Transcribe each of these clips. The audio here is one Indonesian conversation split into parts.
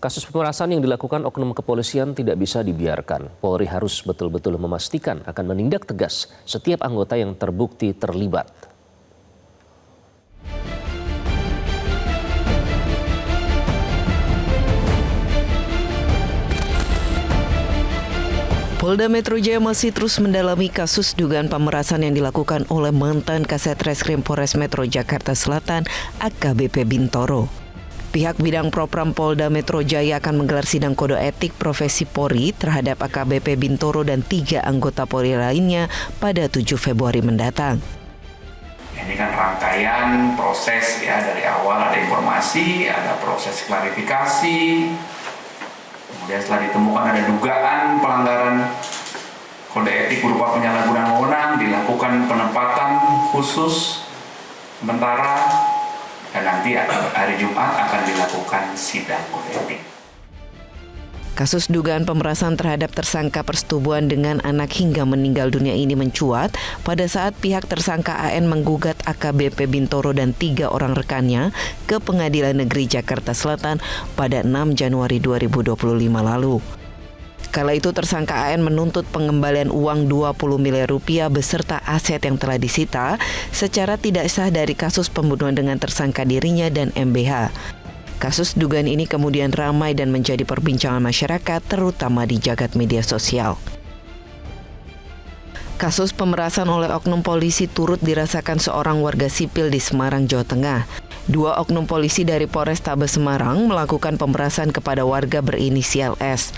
Kasus pemerasan yang dilakukan oknum kepolisian tidak bisa dibiarkan. Polri harus betul-betul memastikan akan menindak tegas setiap anggota yang terbukti terlibat. Polda Metro Jaya masih terus mendalami kasus dugaan pemerasan yang dilakukan oleh mantan Kasat Reskrim Polres Metro Jakarta Selatan, AKBP Bintoro. Pihak bidang Propram Polda Metro Jaya akan menggelar sidang kode etik profesi Polri terhadap AKBP Bintoro dan 3 anggota Polri lainnya pada 7 Februari mendatang. Ini kan rangkaian proses ya, dari awal ada informasi, ada proses klarifikasi, kemudian setelah ditemukan ada dugaan pelanggaran kode etik berupa penyalahgunaan wewenang, dilakukan penempatan khusus sementara, dan nanti hari Jumat akan dilakukan sidang kode etik. Kasus dugaan pemerasan terhadap tersangka persetubuhan dengan anak hingga meninggal dunia ini mencuat pada saat pihak tersangka AN menggugat AKBP Bintoro dan 3 orang rekannya ke Pengadilan Negeri Jakarta Selatan pada 6 Januari 2025 lalu. Kala itu tersangka AN menuntut pengembalian uang 20 miliar rupiah beserta aset yang telah disita secara tidak sah dari kasus pembunuhan dengan tersangka dirinya dan MBH. Kasus dugaan ini kemudian ramai dan menjadi perbincangan masyarakat terutama di jagat media sosial. Kasus pemerasan oleh oknum polisi turut dirasakan seorang warga sipil di Semarang, Jawa Tengah. 2 oknum polisi dari Polrestabes Semarang melakukan pemerasan kepada warga berinisial S.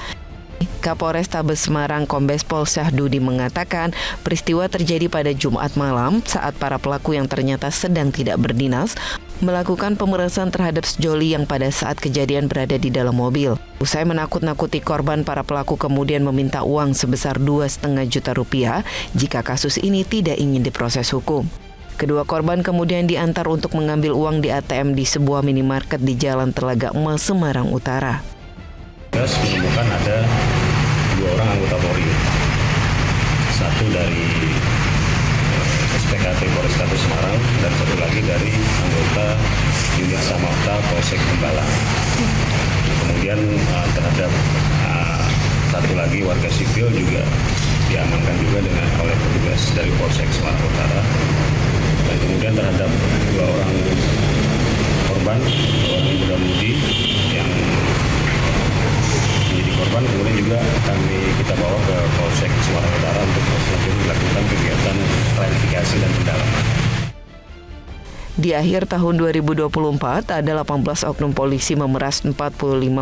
Kapolrestabes Semarang Kombes Pol Syahdudi mengatakan peristiwa terjadi pada Jumat malam saat para pelaku yang ternyata sedang tidak berdinas melakukan pemerasan terhadap sejoli yang pada saat kejadian berada di dalam mobil. Usai menakut-nakuti korban, para pelaku kemudian meminta uang sebesar 2,5 juta rupiah jika kasus ini tidak ingin diproses hukum. Kedua korban kemudian diantar untuk mengambil uang di ATM di sebuah minimarket di Jalan Telaga Emas, Semarang Utara. Menemukan ada 2 orang anggota Polri, satu dari SPKT Polrestabes Semarang dan satu lagi dari anggota unit Samapta Polsek Tembalang. Kemudian terhadap satu lagi warga sipil juga diamankan juga oleh petugas dari Polsek Semarang Utara. Dan kemudian terhadap 2 orang korban, 2 orang muda-mudi yang menjadi korban, kemudian juga kita bawa ke Polsek Semarang Utara untuk selanjutnya dilakukan kegiatan klarifikasi dan pendalaman. Di akhir tahun 2024, ada 18 oknum polisi memeras 45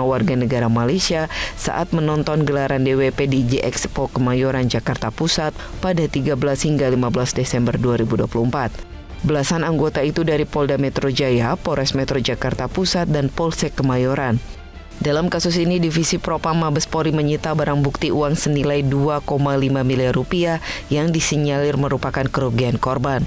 warga negara Malaysia saat menonton gelaran DWP di J-Expo Kemayoran, Jakarta Pusat pada 13 hingga 15 Desember 2024. Belasan anggota itu dari Polda Metro Jaya, Polres Metro Jakarta Pusat, dan Polsek Kemayoran. Dalam kasus ini, Divisi Propam Mabes Polri menyita barang bukti uang senilai 2,5 miliar rupiah yang disinyalir merupakan kerugian korban.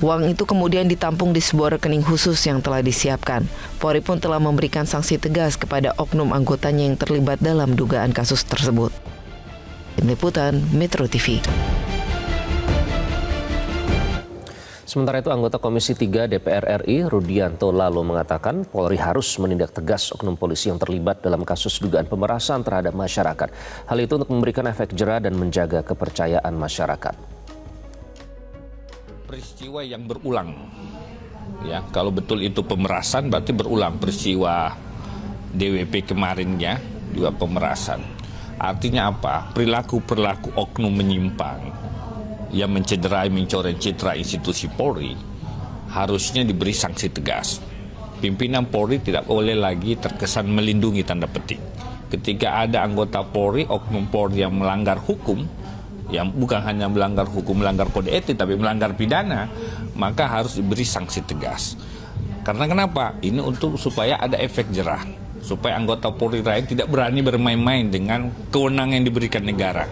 Uang itu kemudian ditampung di sebuah rekening khusus yang telah disiapkan. Polri pun telah memberikan sanksi tegas kepada oknum anggotanya yang terlibat dalam dugaan kasus tersebut. Tim Liputan Metro TV. Sementara itu, anggota Komisi 3 DPR RI Rudianto lalu mengatakan Polri harus menindak tegas oknum polisi yang terlibat dalam kasus dugaan pemerasan terhadap masyarakat. Hal itu untuk memberikan efek jera dan menjaga kepercayaan masyarakat. Peristiwa yang berulang, ya, kalau betul itu pemerasan berarti berulang. Peristiwa DWP kemarinnya juga pemerasan. Artinya apa? Perilaku oknum menyimpang yang mencederai, mencoreng citra institusi Polri harusnya diberi sanksi tegas. Pimpinan Polri tidak boleh lagi terkesan melindungi tanda petik. Ketika ada anggota Polri, oknum Polri yang melanggar hukum, yang bukan hanya melanggar hukum, melanggar kode etik, tapi melanggar pidana, maka harus diberi sanksi tegas. Karena kenapa? Ini untuk supaya ada efek jerah, supaya anggota Polri lain tidak berani bermain-main dengan kewenangan yang diberikan negara.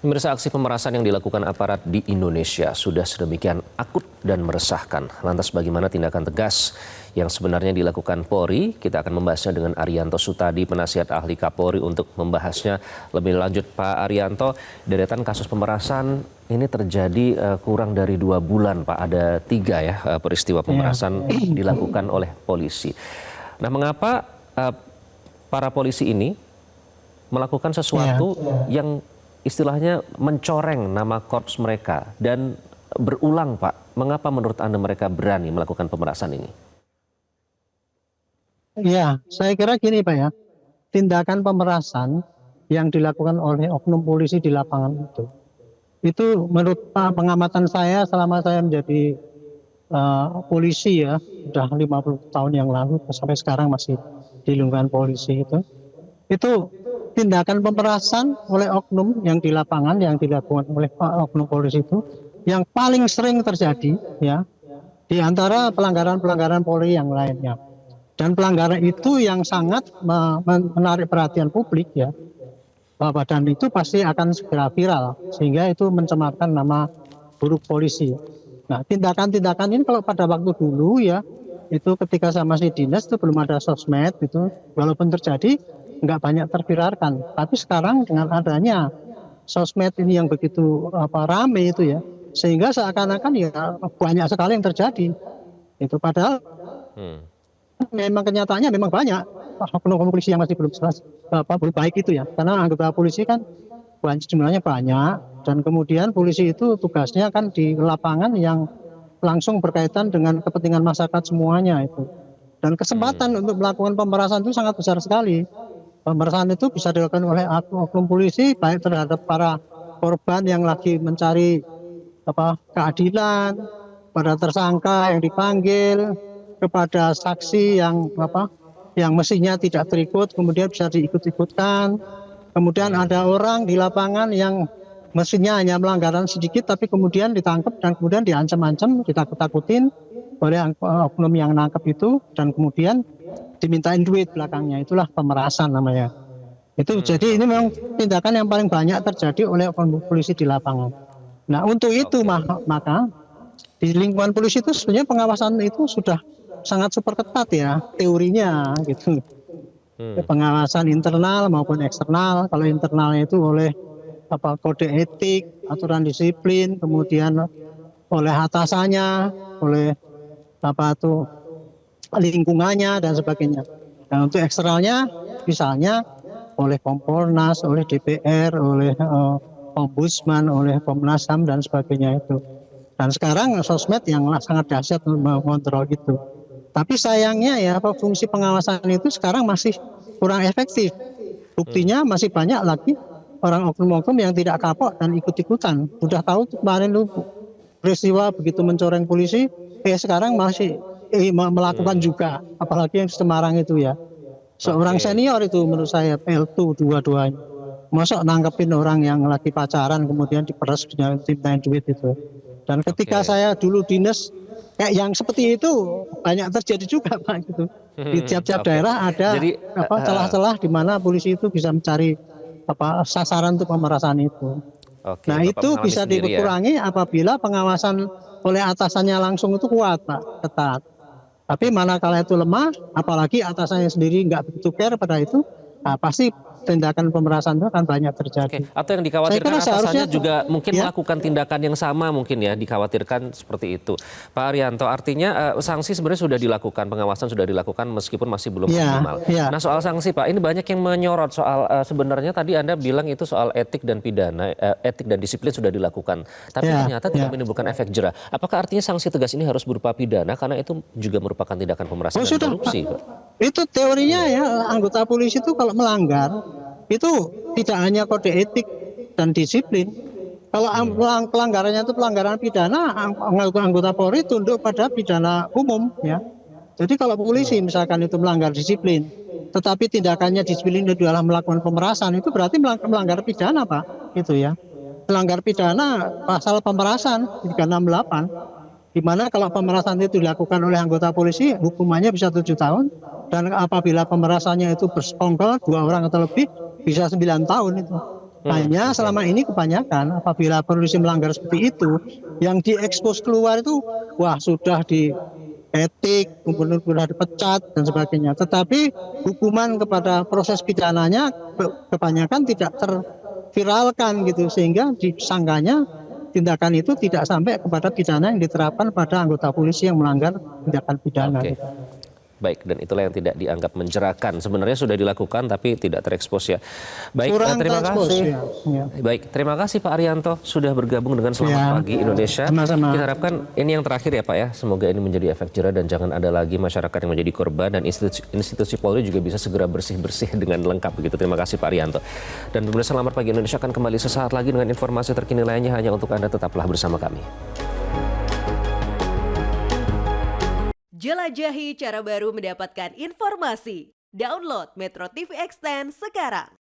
Pemirsa, aksi pemerasan yang dilakukan aparat di Indonesia sudah sedemikian akut dan meresahkan. Lantas bagaimana tindakan tegas yang sebenarnya dilakukan Polri? Kita akan membahasnya dengan Arianto Sutadi, penasihat ahli Kapolri, untuk membahasnya lebih lanjut. Pak Arianto, deretan kasus pemerasan ini terjadi kurang dari 2 bulan, Pak. Ada 3 ya peristiwa pemerasan dilakukan oleh polisi. Nah, mengapa para polisi ini melakukan sesuatu yang istilahnya mencoreng nama korps mereka dan berulang, Pak. Mengapa menurut Anda mereka berani melakukan pemerasan ini? Ya, saya kira gini Pak ya, tindakan pemerasan yang dilakukan oleh oknum polisi di lapangan itu menurut pengamatan saya selama saya menjadi polisi ya, sudah 50 tahun yang lalu sampai sekarang masih di lingkungan polisi itu tindakan pemerasan oleh oknum yang di lapangan yang dilakukan oleh oknum polisi itu yang paling sering terjadi ya di antara pelanggaran-pelanggaran Polri yang lainnya. Dan pelanggaran itu yang sangat menarik perhatian publik ya, dan itu pasti akan segera viral sehingga itu mencemarkan nama buruk polisi. Nah, tindakan-tindakan ini kalau pada waktu dulu ya, itu ketika saya masih dinas itu belum ada sosmed itu, walaupun terjadi nggak banyak terviralkan. Tapi sekarang dengan adanya sosmed ini yang begitu rame itu ya, sehingga seakan-akan ya banyak sekali yang terjadi. Itu padahal memang kenyataannya memang banyak oknum polisi yang masih belum baik itu ya, karena anggota polisi kan jumlahnya banyak dan kemudian polisi itu tugasnya kan di lapangan yang langsung berkaitan dengan kepentingan masyarakat semuanya itu, dan kesempatan untuk melakukan pemerasan itu sangat besar sekali. Pemerasan itu bisa dilakukan oleh oknum polisi baik terhadap para korban yang lagi mencari keadilan, pada tersangka yang dipanggil, kepada saksi yang mestinya tidak terikut kemudian bisa diikut-ikutkan. Kemudian ada orang di lapangan yang mestinya hanya melanggaran sedikit tapi kemudian ditangkap dan kemudian diancam-ancam, ditakut-takutin oleh oknum yang nangkep itu dan kemudian dimintain duit belakangnya. Itulah pemerasan namanya. Itu jadi ini memang tindakan yang paling banyak terjadi oleh oknum polisi di lapangan. Nah, untuk itu maka di lingkungan polisi itu sebenarnya pengawasan itu sudah sangat super ketat ya teorinya gitu. Pengawasan internal maupun eksternal. Kalau internalnya itu oleh kode etik, aturan disiplin, kemudian oleh atasannya, oleh lingkungannya dan sebagainya. Dan untuk eksternalnya misalnya oleh Kompolnas, oleh DPR, oleh Ombudsman, oleh Komnas HAM dan sebagainya itu. Dan sekarang sosmed yang sangat dahsyat untuk mengontrol itu. Tapi sayangnya ya fungsi pengawasan itu sekarang masih kurang efektif. Buktinya masih banyak lagi orang oknum-oknum yang tidak kapok dan ikut-ikutan. Sudah tahu kemarin itu peristiwa begitu mencoreng polisi, sekarang masih melakukan juga. Apalagi yang Semarang itu ya. Seorang senior itu menurut saya L2 dua-duanya. Masa nangkepin orang yang lagi pacaran kemudian diperes dengan dimintain duit itu. Dan ketika saya dulu dinas kayak yang seperti itu banyak terjadi juga Pak gitu. Di tiap-tiap daerah ada celah-celah di mana polisi itu bisa mencari sasaran untuk pemerasan itu. Nah, itu bisa dikurangi apabila pengawasan oleh atasannya langsung itu kuat Pak, ketat. Tapi manakala itu lemah, apalagi atasannya sendiri nggak begitu care pada itu, pasti tindakan pemerasan itu akan banyak terjadi. Atau yang dikhawatirkan atasannya juga mungkin melakukan tindakan yang sama mungkin ya, dikhawatirkan seperti itu. Pak Arianto, artinya sanksi sebenarnya sudah dilakukan, pengawasan sudah dilakukan meskipun masih belum optimal. Nah, soal sanksi Pak, ini banyak yang menyorot soal sebenarnya tadi Anda bilang itu soal etik dan pidana, etik dan disiplin sudah dilakukan. Tapi ternyata tidak menimbulkan efek jera. Apakah artinya sanksi tegas ini harus berupa pidana karena itu juga merupakan tindakan pemerasan dan korupsi, Pak? Itu teorinya ya, anggota polisi itu kalau melanggar itu tidak hanya kode etik dan disiplin. Kalau pelanggarannya itu pelanggaran pidana, anggota Polri tunduk pada pidana umum ya. Jadi kalau polisi misalkan itu melanggar disiplin, tetapi tindakannya disiplin itu adalah melakukan pemerasan, itu berarti melanggar pidana Pak, itu ya. Melanggar pidana pasal pemerasan 368. Di mana kalau pemerasan itu dilakukan oleh anggota polisi, hukumannya bisa 7 tahun. Dan apabila pemerasannya itu bersekongkol 2 orang atau lebih, bisa 9 tahun itu. Hanya selama ini kebanyakan apabila polisi melanggar seperti itu, yang diekspos keluar itu, wah sudah di etik, kemudian sudah dipecat dan sebagainya. Tetapi hukuman kepada proses pidananya kebanyakan tidak terviralkan gitu, sehingga disangkanya tindakan itu tidak sampai kepada pidana yang diterapkan pada anggota polisi yang melanggar tindakan pidana. Baik, dan itulah yang tidak dianggap menjerakan. Sebenarnya sudah dilakukan tapi tidak terekspos ya. Baik, Kurang terima terekspos, kasih. ya. Baik, terima kasih Pak Arianto sudah bergabung dengan Selamat Ya. Pagi Indonesia. Sama-sama. Kita harapkan ini yang terakhir ya Pak ya. Semoga ini menjadi efek jera dan jangan ada lagi masyarakat yang menjadi korban dan institusi Polri juga bisa segera bersih-bersih dengan lengkap begitu. Terima kasih Pak Arianto. Dan pemirsa Selamat Pagi Indonesia akan kembali sesaat lagi dengan informasi terkini lainnya hanya untuk Anda, tetaplah bersama kami. Jelajahi cara baru mendapatkan informasi. Download Metro TV Extend sekarang.